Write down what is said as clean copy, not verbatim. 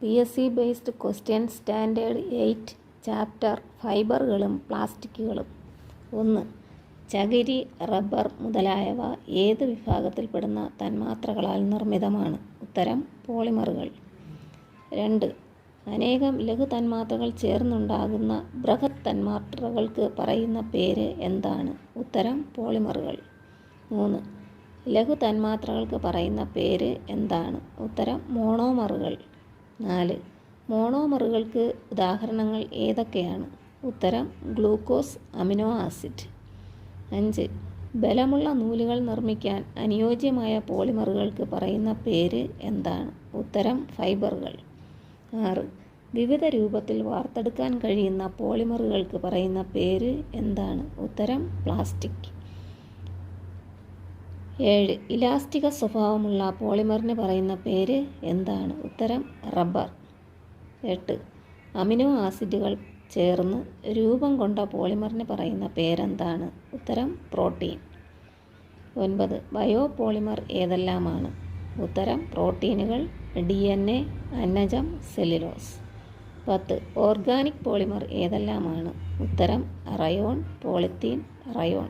PSC based question standard 8 chapter ഫൈബറുകളും പ്ലാസ്റ്റിക്കുകളും. 1. ചകിരി, റബ്ബർ മുതലായവ ഏത് വിഭാഗത്തിൽപ്പെടുന്ന തന്മാത്രകളാൽ നിർമ്മിതമാണ്? ഉത്തരം പോളിമറുകൾ. 2. അനേകം ലഘു തന്മാത്രകൾ ചേർന്നുണ്ടാകുന്ന ബൃഹത് തന്മാത്രകൾക്ക് പറയുന്ന പേര് എന്താണ്? ഉത്തരം പോളിമറുകൾ. 3. ലഘു തന്മാത്രകൾക്ക് പറയുന്ന പേര് എന്താണ്? ഉത്തരം മോണോമറുകൾ. 4. മോണോമറുകൾക്ക് ഉദാഹരണങ്ങൾ ഏതൊക്കെയാണ്? ഉത്തരം ഗ്ലൂക്കോസ്, അമിനോ ആസിഡ്. 5. ബലമുള്ള നൂലുകൾ നിർമ്മിക്കാൻ അനുയോജ്യമായ പോളിമറുകൾക്ക് പറയുന്ന പേര് എന്താണ്? ഉത്തരം ഫൈബറുകൾ. 6. വിവിധ രൂപത്തിൽ വാർത്തെടുക്കാൻ കഴിയുന്ന പോളിമറുകൾക്ക് പറയുന്ന പേര് എന്താണ്? ഉത്തരം പ്ലാസ്റ്റിക്. 7. ഇലാസ്റ്റിക സ്വഭാവമുള്ള പോളിമറിന് പറയുന്ന പേര് എന്താണ്? ഉത്തരം റബ്ബർ. 8. അമിനോ ആസിഡുകൾ ചേർന്ന് രൂപം കൊണ്ട പോളിമറിന് പറയുന്ന പേരെന്താണ്? ഉത്തരം പ്രോട്ടീൻ. 9. Bio polymer ഏതെല്ലാമാണ്? ഉത്തരം പ്രോട്ടീനുകൾ, DNA, അന്നജം, സെല്ലുലോസ്. 10. Organic polymer ഏതെല്ലാമാണ്? ഉത്തരം റയോൺ, പോളിത്തീൻ, റയോൺ.